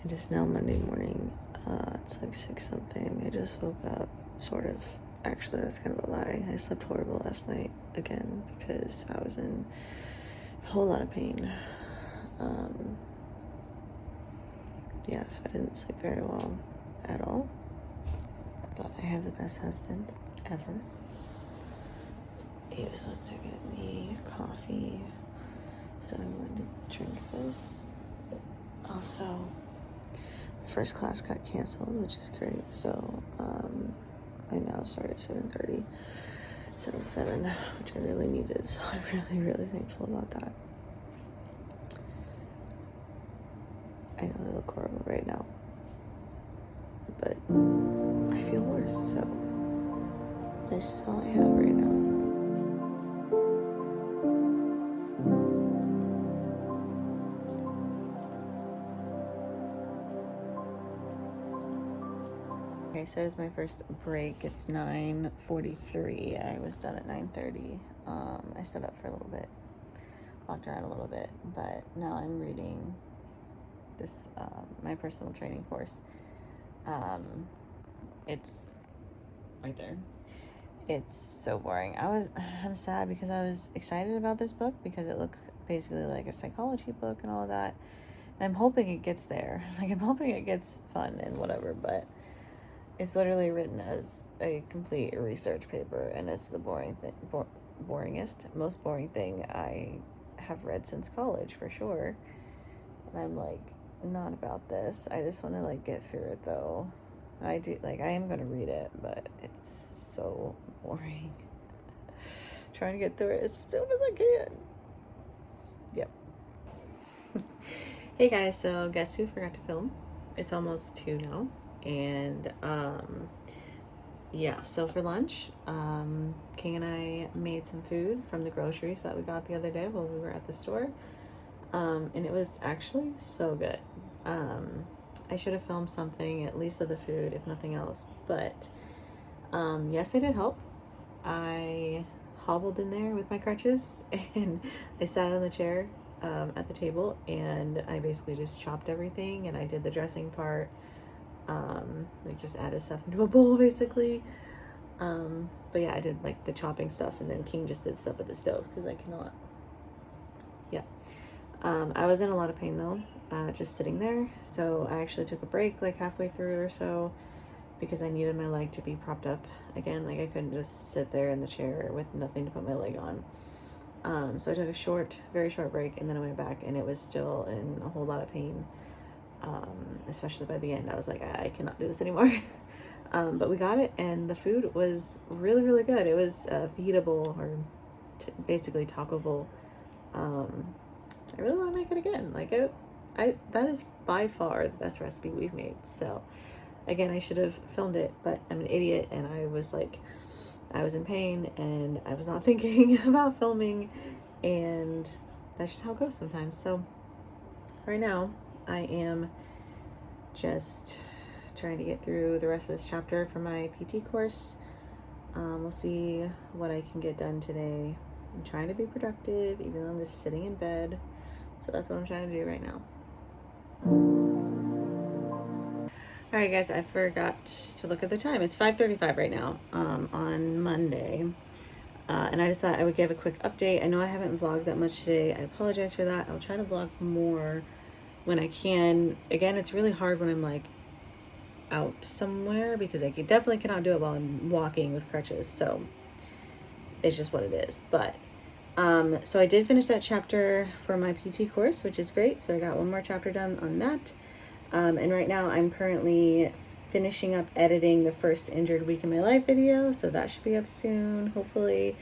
It is now Monday morning. It's like 6 something. I just woke up, sort of. Actually, that's kind of a lie. I slept horrible last night again because I was in a whole lot of pain. Yeah, so I didn't sleep very well at all. But I have the best husband ever. He just went to get me coffee, so I'm going to drink this. Also, my first class got canceled, which is great. So I now start at 7:30 instead of 7, which I really needed. So I'm really, really thankful about that. I know I look horrible right now, but I feel worse. So this is all I have right now. Okay, so it's my first break. It's 9:43. I was done at 9:30. I stood up for a little bit, walked around a little bit, but now I'm reading this my personal training course. It's right there. It's so boring. I'm sad because I was excited about this book because it looked basically like a psychology book and all of that. And I'm hoping it gets there. Like, I'm hoping it gets fun and whatever, but it's literally written as a complete research paper, and it's the most boring thing I have read since college, for sure. And I'm like, not about this. I just want to like get through it though. I am gonna read it, but it's so boring. Trying to get through it as soon as I can. Yep. Hey guys, so guess who forgot to film? It's almost 2 now. And yeah, so for lunch, King and I made some food from the groceries that we got the other day while we were at the store. And it was actually so good. I should have filmed something at least of the food, if nothing else, but yes, I did help. I hobbled in there with my crutches and I sat on the chair at the table, and I basically just chopped everything, and I did the dressing part. Like just added stuff into a bowl basically. But yeah, I did like the chopping stuff, and then King just did stuff at the stove because I cannot. Yeah. I was in a lot of pain though, just sitting there. So I actually took a break like halfway through or so because I needed my leg to be propped up again. Like, I couldn't just sit there in the chair with nothing to put my leg on. So I took a very short break, and then I went back, and it was still in a whole lot of pain. Especially by the end, I was like, I cannot do this anymore. But we got it, and the food was really, really good. It was fajitable, or basically taco bowl. I really want to make it again. Like, that is by far the best recipe we've made. So again, I should have filmed it, but I'm an idiot, and I was in pain, and I was not thinking about filming, and that's just how it goes sometimes. So right now I am just trying to get through the rest of this chapter for my PT course. We'll see what I can get done today. I'm trying to be productive, even though I'm just sitting in bed. So that's what I'm trying to do right now. All right, guys, I forgot to look at the time. It's 5:35 right now on Monday. And I just thought I would give a quick update. I know I haven't vlogged that much today. I apologize for that. I'll try to vlog more when I can. Again, it's really hard when I'm like out somewhere because I definitely cannot do it while I'm walking with crutches. So it's just what it is. But so I did finish that chapter for my PT course, which is great. So I got one more chapter done on that. And right now I'm currently finishing up editing the first Injured Week in My Life video. So that should be up soon, hopefully.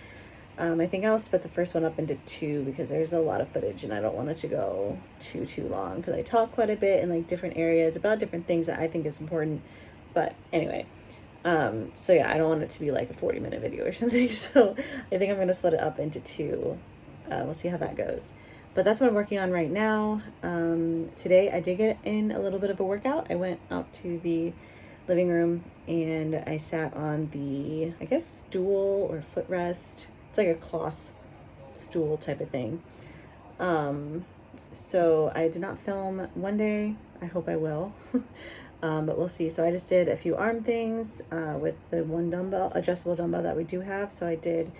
I think I'll split the first one up into 2 because there's a lot of footage, and I don't want it to go too long because I talk quite a bit in like different areas about different things that I think is important. But anyway, so yeah, I don't want it to be like a 40-minute video or something. So I think I'm going to split it up into 2. We'll see how that goes. But that's what I'm working on right now. Today I did get in a little bit of a workout. I went out to the living room and I sat on the, I guess, stool or footrest. It's like a cloth stool type of thing. So I did not film one day. I hope I will. But we'll see. So I just did a few arm things with the one dumbbell, adjustable dumbbell that we do have. So I did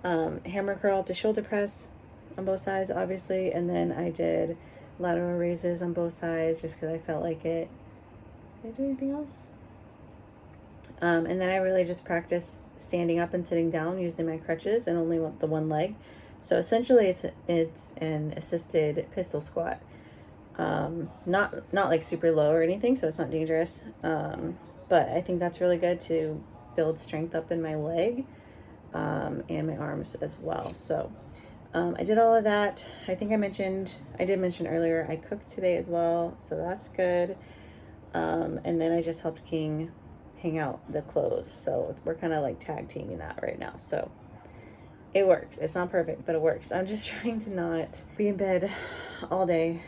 hammer curl to shoulder press on both sides, obviously, and then I did lateral raises on both sides just because I felt like it. Did I do anything else? And then I really just practiced standing up and sitting down using my crutches and only the one leg. So essentially it's an assisted pistol squat. Not like super low or anything, so it's not dangerous. But I think that's really good to build strength up in my leg, and my arms as well. So, I did all of that. I think I did mention earlier, I cooked today as well, so that's good. And then I just helped King hang out the clothes. So we're kind of like tag teaming that right now. So it works. It's not perfect, but it works. I'm just trying to not be in bed all day.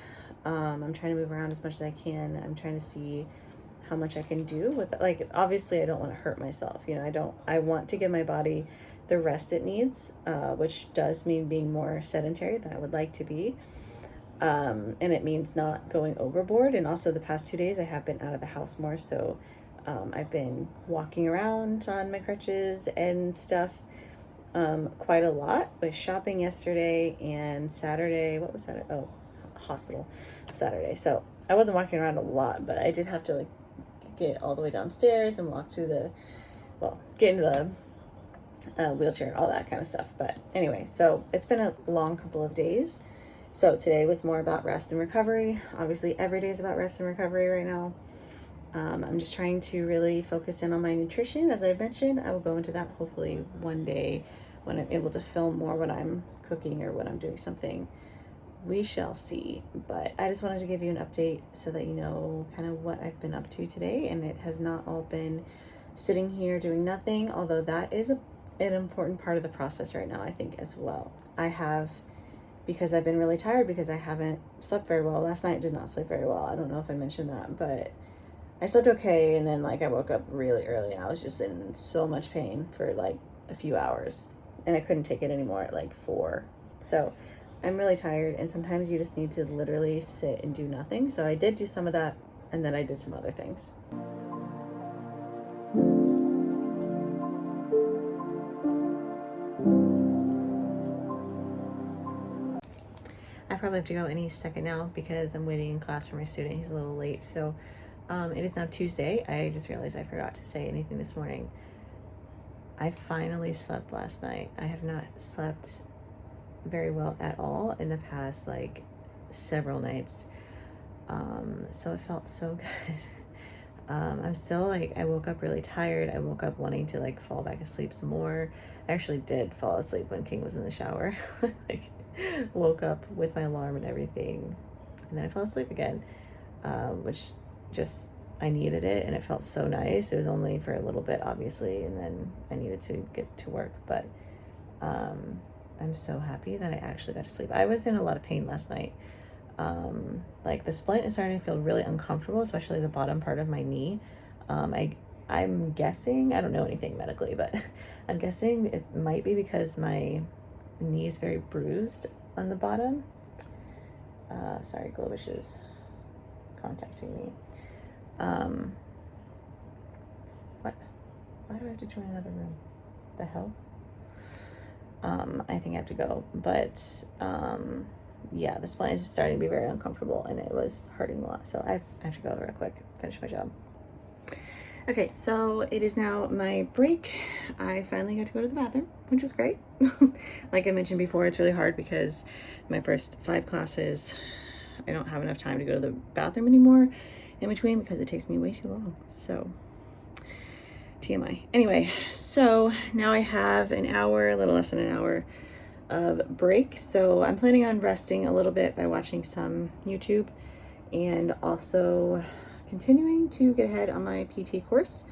I'm trying to move around as much as I can. I'm trying to see how much I can do with it. Like, obviously I don't want to hurt myself. You know, I want to give my body the rest it needs, which does mean being more sedentary than I would like to be. And it means not going overboard. And also the past 2 days I have been out of the house more. So, I've been walking around on my crutches and stuff, quite a lot. With shopping yesterday and Saturday. What was Saturday? Oh, hospital Saturday. So I wasn't walking around a lot, but I did have to like get all the way downstairs and walk to get into the wheelchair, all that kind of stuff. But anyway, so it's been a long couple of days. So today was more about rest and recovery. Obviously every day is about rest and recovery right now. I'm just trying to really focus in on my nutrition. As I mentioned, I will go into that hopefully one day when I'm able to film more when I'm cooking or when I'm doing something. We shall see. But I just wanted to give you an update so that you know kind of what I've been up to today. And it has not all been sitting here doing nothing, although that is an important part of the process right now, I think, as well. Because I've been really tired because I haven't slept very well. Last night I did not sleep very well. I don't know if I mentioned that, but I slept okay, and then like I woke up really early and I was just in so much pain for like a few hours and I couldn't take it anymore at like 4. So I'm really tired, and sometimes you just need to literally sit and do nothing. So I did do some of that, and then I did some other things. I probably have to go any second now because I'm waiting in class for my student. He's a little late. So it is now Tuesday. I just realized I forgot to say anything this morning. I finally slept last night. I have not slept very well at all in the past like several nights. So it felt so good. I'm still like, I woke up really tired. I woke up wanting to like fall back asleep some more. I actually did fall asleep when King was in the shower. Like woke up with my alarm and everything, and then I fell asleep again, which just, I needed it, and it felt so nice. It was only for a little bit, obviously, and then I needed to get to work, but I'm so happy that I actually got to sleep. I was in a lot of pain last night. Like the splint is starting to feel really uncomfortable, especially the bottom part of my knee. I'm guessing, I don't know anything medically, but I'm guessing it might be because my knee is very bruised on the bottom. Sorry, Glowish is contacting me. What? Why do I have to join another room? The hell? I think I have to go, but yeah, the spine is starting to be very uncomfortable and it was hurting a lot. So I have to go real quick, finish my job. Okay, so it is now my break. I finally got to go to the bathroom, which was great. Like I mentioned before, it's really hard because my first 5 classes, I don't have enough time to go to the bathroom anymore in between because it takes me way too long. So TMI. Anyway, so now I have an hour, a little less than an hour of break. So I'm planning on resting a little bit by watching some YouTube and also continuing to get ahead on my PT course.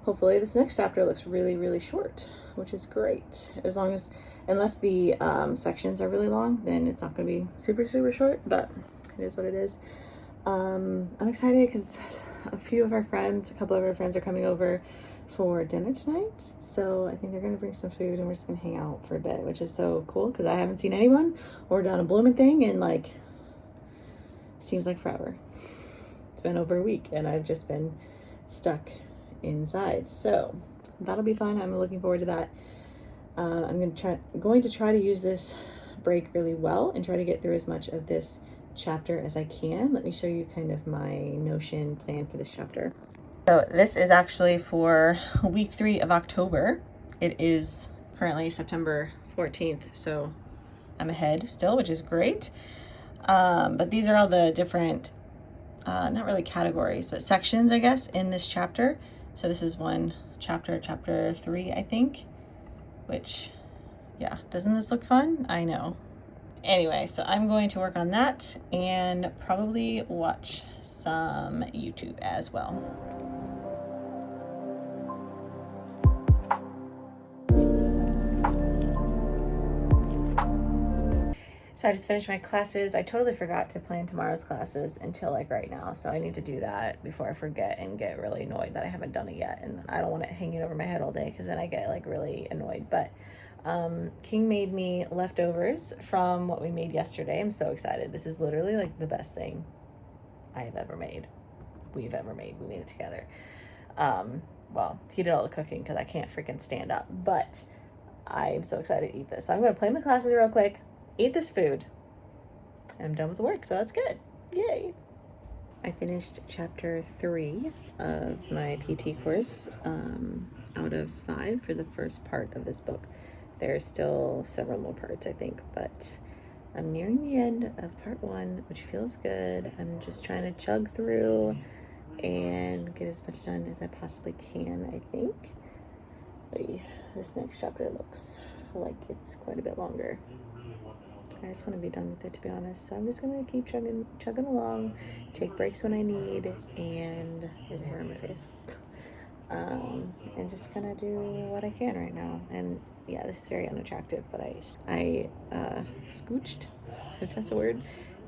Hopefully this next chapter looks really, really short, which is great. Unless the sections are really long, then it's not going to be super, super short, but it is what it is. I'm excited because a couple of our friends are coming over for dinner tonight. So I think they're going to bring some food and we're just going to hang out for a bit, which is so cool because I haven't seen anyone or done a blooming thing in like, seems like forever. been over a week and I've just been stuck inside. So that'll be fun. I'm looking forward to that. I'm going to try to use this break really well and try to get through as much of this chapter as I can. Let me show you kind of my Notion plan for this chapter. So this is actually for week 3 of October. It is currently September 14th, so I'm ahead still, which is great. But these are all the different, not really categories, but sections, I guess, in this chapter. So this is one chapter, chapter 3, I think, which, yeah, doesn't this look fun? I know. Anyway, so I'm going to work on that and probably watch some YouTube as well. So I just finished my classes. I totally forgot to plan tomorrow's classes until like right now. So I need to do that before I forget and get really annoyed that I haven't done it yet. And I don't want it hanging over my head all day because then I get like really annoyed. But King made me leftovers from what we made yesterday. I'm so excited. This is literally like the best thing I have ever made. We've ever made. We made it together. Well, he did all the cooking because I can't freaking stand up. But I'm so excited to eat this. So I'm going to play my classes real quick, eat this food, and I'm done with the work, so that's good. Yay. I finished chapter 3 of my PT course out of 5 for the first part of this book. There's still several more parts, I think, but I'm nearing the end of part 1, which feels good. I'm just trying to chug through and get as much done as I possibly can, I think. This next chapter looks like it's quite a bit longer. I just want to be done with it, to be honest. So I'm just going to keep chugging along, take breaks when I need, and there's a hair on my face. And just kind of do what I can right now. And yeah, this is very unattractive, but I scooched, if that's a word,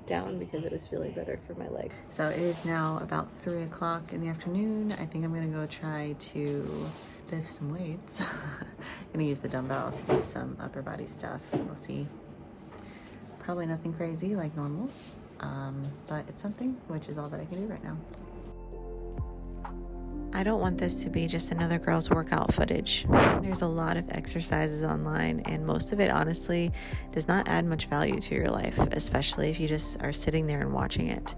down because it was feeling better for my leg. So it is now about 3 o'clock in the afternoon. I think I'm going to go try to lift some weights. I'm going to use the dumbbell to do some upper body stuff. We'll see. Probably nothing crazy like normal, but it's something, which is all that I can do right now. I don't want this to be just another girl's workout footage. There's a lot of exercises online, and most of it honestly does not add much value to your life, especially if you just are sitting there and watching it.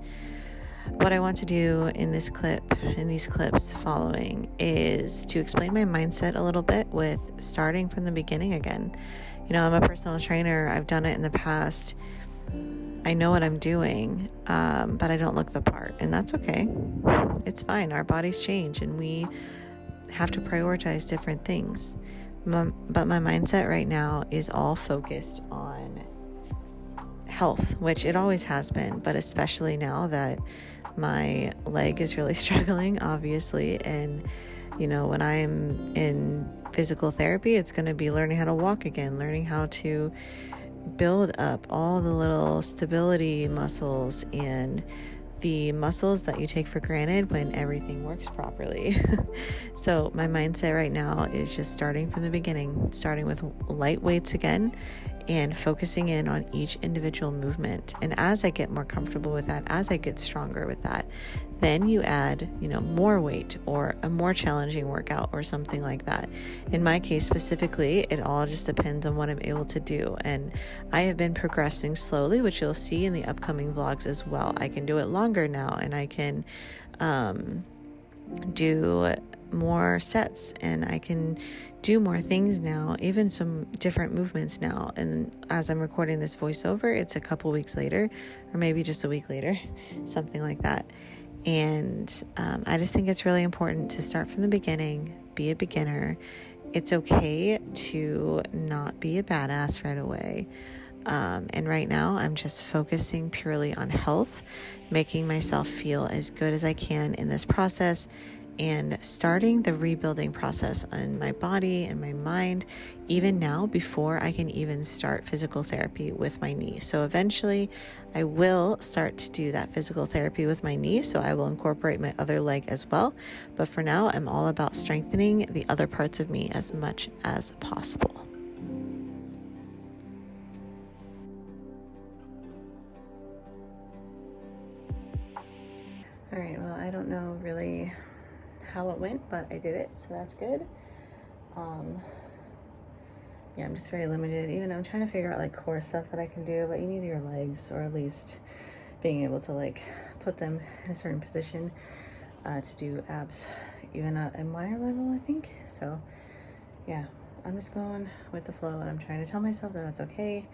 What I want to do in this clip, in these clips following, is to explain my mindset a little bit with starting from the beginning again. You know, I'm a personal trainer. I've done it in the past. I know what I'm doing, but I don't look the part, and that's okay. It's fine. Our bodies change, and we have to prioritize different things. But my mindset right now is all focused on health, which it always has been, but especially now that my leg is really struggling, obviously, and you know, when I'm in physical therapy, it's going to be learning how to walk again, learning how to build up all the little stability muscles and the muscles that you take for granted when everything works properly. So my mindset right now is just starting from the beginning, starting with light weights again and focusing in on each individual movement. And as I get more comfortable with that, as I get stronger with that, then you add, more weight or a more challenging workout or something like that. In my case specifically, it all just depends on what I'm able to do. And I have been progressing slowly, which you'll see in the upcoming vlogs as well. I can do it longer now, and I can do more sets, and I can do more things now, even some different movements now. And as I'm recording this voiceover, it's a couple weeks later, or maybe just a week later, something like that. And I just think it's really important to start from the beginning, be a beginner. It's okay to not be a badass right away. And right now I'm just focusing purely on health, making myself feel as good as I can in this process, and starting the rebuilding process on my body and my mind, even now, before I can even start physical therapy with my knee. So eventually I will start to do that physical therapy with my knee, so I will incorporate my other leg as well. But for now, I'm all about strengthening the other parts of me as much as possible. All right, well, I don't know really how it went, but I did it, so that's good. Yeah, I'm just very limited. Even I'm trying to figure out like core stuff that I can do, but you need your legs, or at least being able to like put them in a certain position to do abs, even at a minor level, I think. So yeah, I'm just going with the flow, and I'm trying to tell myself that that's okay,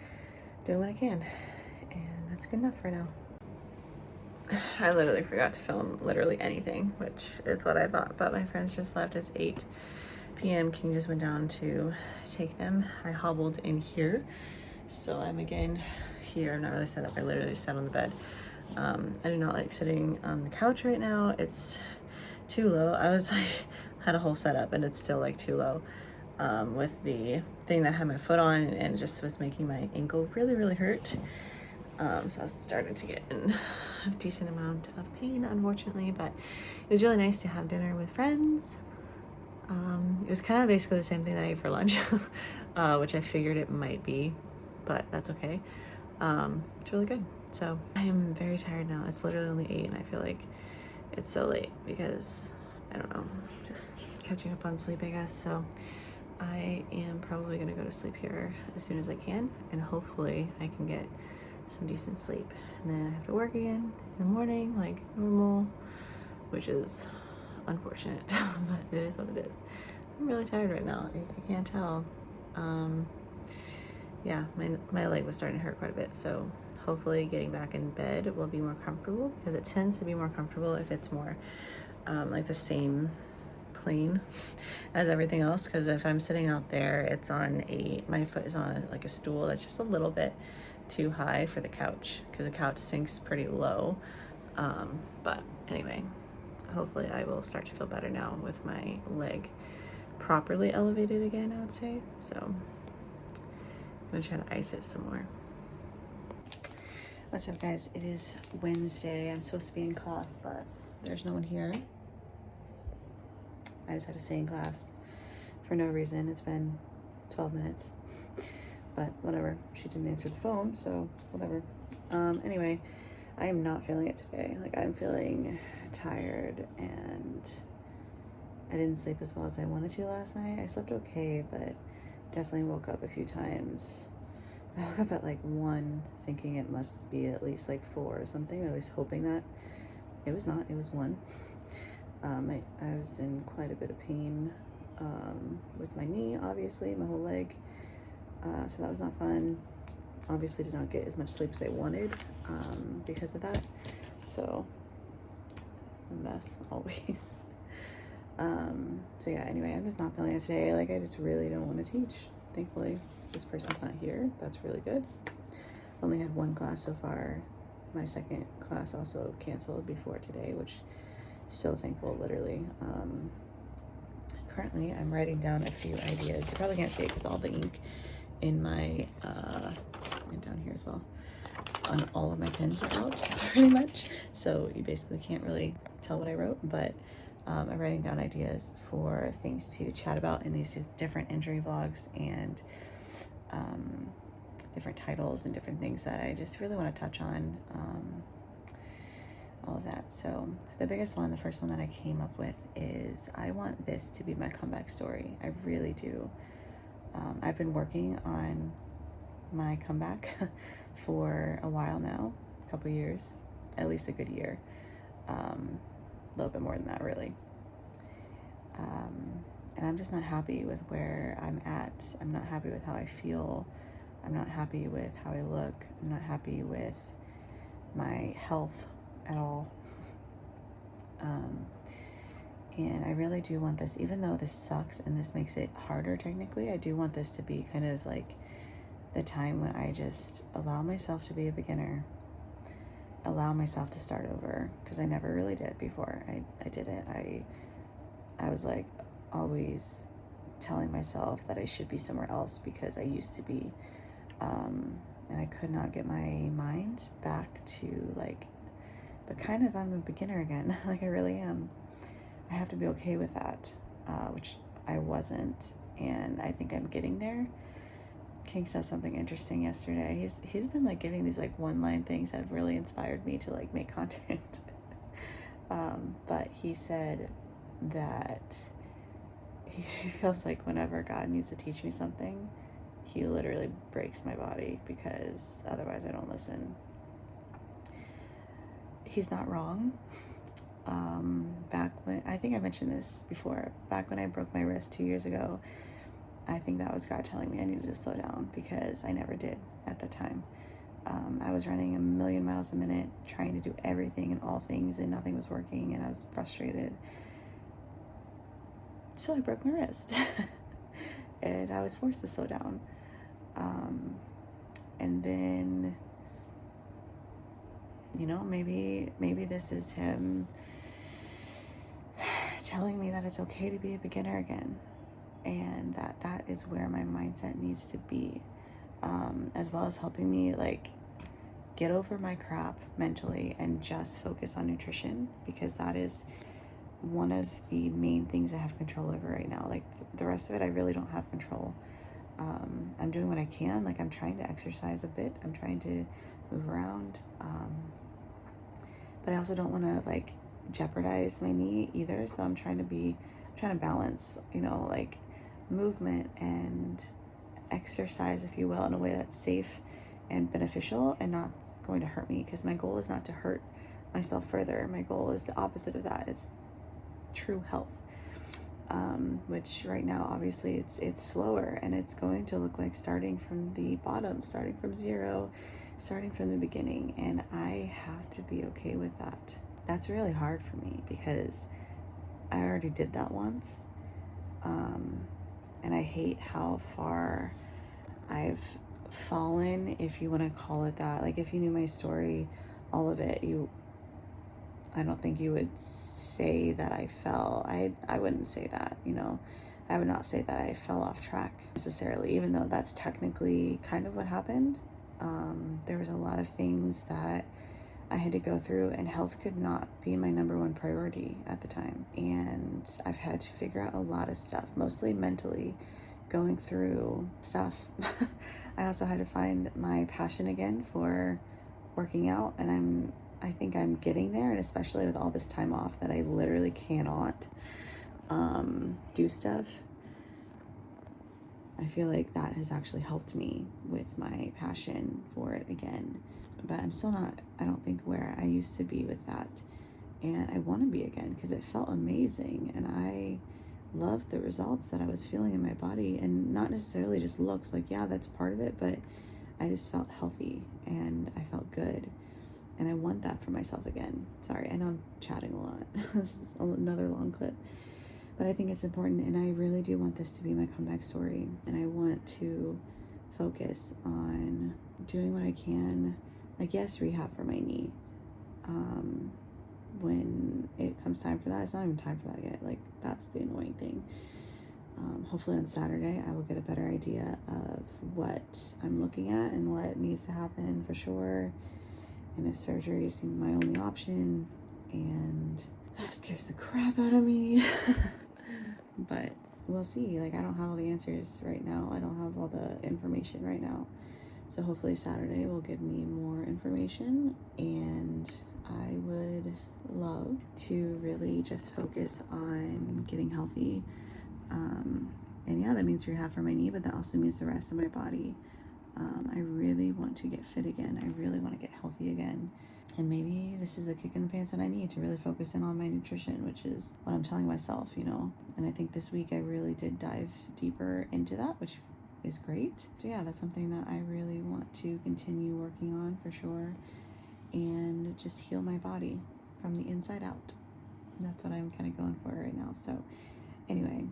doing what I can, and that's good enough for now. I literally forgot to film literally anything, which is what I thought, but my friends just left. It's 8 p.m. King just went down to take them. I hobbled in here, so I'm again here. I'm not really set up. I literally sat on the bed. I do not like sitting on the couch right now. It's too low. I was like, had a whole setup, and it's still like too low with the thing that I had my foot on, and it just was making my ankle really hurt. So I was starting to get in a decent amount of pain, unfortunately, but it was really nice to have dinner with friends. It was kind of basically the same thing that I ate for lunch, which I figured it might be, but that's okay. It's really good. So I am very tired now. It's literally only 8, and I feel like it's so late because, I don't know, just catching up on sleep, I guess. So I am probably gonna go to sleep here as soon as I can, and hopefully I can get some decent sleep. And then I have to work again in the morning like normal, which is unfortunate, but it is what it is. I'm really tired right now, if you can't tell. Yeah, my leg was starting to hurt quite a bit, so hopefully getting back in bed will be more comfortable, because it tends to be more comfortable if it's more like the same plane as everything else. Because if I'm sitting out there, it's on my foot is on like a stool that's just a little bit too high for the couch, because the couch sinks pretty low. But anyway, hopefully I will start to feel better now with my leg properly elevated again, I would say. So I'm gonna try to ice it some more. What's up, guys? It is Wednesday. I'm supposed to be in class, but there's no one here. I just had to stay in class for no reason. It's been 12 minutes, but whatever. She didn't answer the phone, so whatever. Anyway, I am not feeling it today. Like, I'm feeling tired, and I didn't sleep as well as I wanted to last night. I slept okay, but definitely woke up a few times. I woke up at like 1 thinking it must be at least like 4 or something, or at least hoping that. It was not, it was 1. I was in quite a bit of pain with my knee, obviously, my whole leg. So that was not fun. Obviously did not get as much sleep as I wanted because of that. So a mess always. So yeah, anyway, I'm just not feeling it today. Like, I just really don't want to teach. Thankfully, this person's not here. That's really good. Only had 1 class so far. My second class also canceled before today, which so thankful, literally. Currently, I'm writing down a few ideas. You probably can't see it because all the ink in my, and down here as well, on all of my pens are out, pretty much. So you basically can't really tell what I wrote, but I'm writing down ideas for things to chat about in these different injury vlogs, and different titles and different things that I just really want to touch on. All of that. So the biggest one, the first one that I came up with, is I want this to be my comeback story. I really do. I've been working on my comeback for a while now, a couple years, at least a good year, a little bit more than that, really. And I'm just not happy with where I'm at. I'm not happy with how I feel. I'm not happy with how I look. I'm not happy with my health at all. And I really do want this, even though this sucks and this makes it harder technically, I do want this to be kind of like the time when I just allow myself to be a beginner, allow myself to start over, because I never really did before. I didn't. I was like always telling myself that I should be somewhere else because I used to be, and I could not get my mind back to like, but kind of I'm a beginner again. Like, I really am. I have to be okay with that, which I wasn't, and I think I'm getting there. King said something interesting yesterday. He's been like giving these like 1-line things that have really inspired me to like make content. But he said that he feels like whenever God needs to teach me something, he literally breaks my body because otherwise I don't listen. He's not wrong. Back when, I think I mentioned this before, back when I broke my wrist 2 years ago, I think that was God telling me I needed to slow down because I never did at the time. I was running 1,000,000 miles a minute, trying to do everything and all things, and nothing was working, and I was frustrated. So I broke my wrist and I was forced to slow down. And then, you know, maybe this is him telling me that it's okay to be a beginner again, and that is where my mindset needs to be, as well as helping me like get over my crap mentally and just focus on nutrition, because that is one of the main things I have control over right now. Like the rest of it, I really don't have control. I'm doing what I can. Like I'm trying to exercise a bit. I'm trying to move around. But I also don't want to like jeopardize my knee either. So I'm trying to balance, you know, like movement and exercise, if you will, in a way that's safe and beneficial and not going to hurt me, because my goal is not to hurt myself further. My goal is the opposite of that. It's true health, which right now obviously it's slower, and it's going to look like starting from the bottom, starting from zero, starting from the beginning, and I have to be okay with that. That's really hard for me because I already did that once, and I hate how far I've fallen, if you want to call it that. Like if you knew my story, all of it, I don't think you would say that I fell. I wouldn't say that, you know. I would not say that I fell off track necessarily, even though that's technically kind of what happened. There was a lot of things that I had to go through, and health could not be my number one priority at the time. And I've had to figure out a lot of stuff, mostly mentally, going through stuff. I also had to find my passion again for working out, and I think I'm getting there, and especially with all this time off that I literally cannot do stuff. I feel like that has actually helped me with my passion for it again. But I'm still not, I don't think, where I used to be with that. And I want to be again because it felt amazing. And I loved the results that I was feeling in my body. And not necessarily just looks, like, yeah, that's part of it. But I just felt healthy and I felt good. And I want that for myself again. Sorry, I know I'm chatting a lot. This is another long clip. But I think it's important, and I really do want this to be my comeback story. And I want to focus on doing what I can. Like, yes, rehab for my knee. When it comes time for that, it's not even time for that yet. Like, that's the annoying thing. Hopefully on Saturday, I will get a better idea of what I'm looking at and what needs to happen for sure. And if surgery is my only option, and that scares the crap out of me. But we'll see. Like, I don't have all the answers right now. I don't have all the information right now. So hopefully Saturday will give me more information, and I would love to really just focus on getting healthy. And yeah, that means rehab for my knee, but that also means the rest of my body. I really want to get fit again. I really want to get healthy again. And maybe this is the kick in the pants that I need to really focus in on my nutrition, which is what I'm telling myself, you know. And I think this week I really did dive deeper into that, which is great. So yeah, that's something that I really want to continue working on for sure, and just heal my body from the inside out. That's what I'm kind of going for right now. So anyway,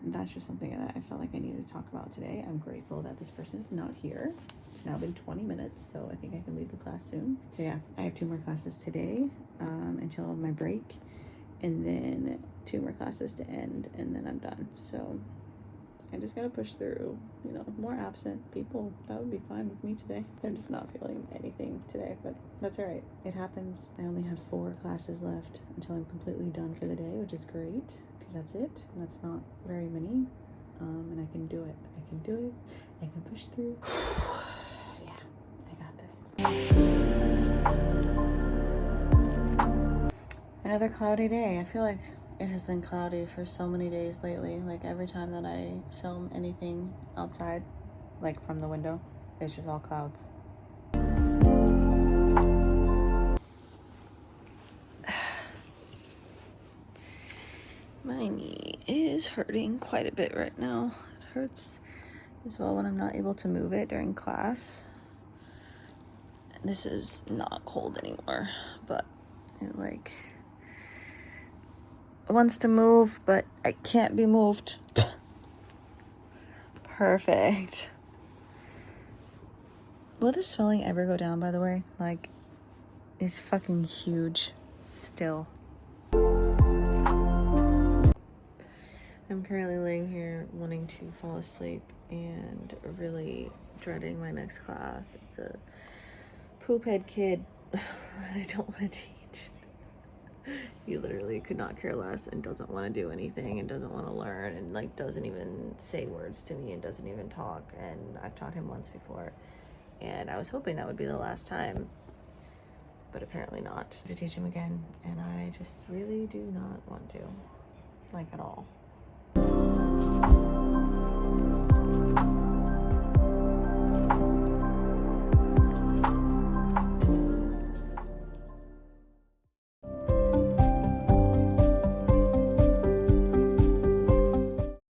that's just something that I felt like I needed to talk about today. I'm grateful that this person is not here. It's now been 20 minutes, so I think I can leave the class soon. So yeah, I have 2 more classes today until my break, and then 2 more classes to end, and then I'm done. So I just gotta push through, you know. More absent people, that would be fine with me today. I'm just not feeling anything today, but that's all right. It happens. I only have 4 classes left until I'm completely done for the day, which is great, because that's it, and that's not very many. And I can do it. I can do it. I can push through. Yeah, I got this. I Another cloudy day. I feel like it has been cloudy for so many days lately. Like every time that I film anything outside, like from the window, it's just all clouds. My knee is hurting quite a bit right now. It hurts as well when I'm not able to move it during class. This is not cold anymore, but it like wants to move, but I can't be moved. Perfect. Will the swelling ever go down, by the way? Like, it's fucking huge still. I'm currently laying here wanting to fall asleep and really dreading my next class. It's a poophead kid I don't want to teach. He literally could not care less and doesn't want to do anything and doesn't want to learn and like doesn't even say words to me and doesn't even talk. And I've taught him once before and I was hoping that would be the last time, but apparently not, to teach him again. And I just really do not want to, like, at all.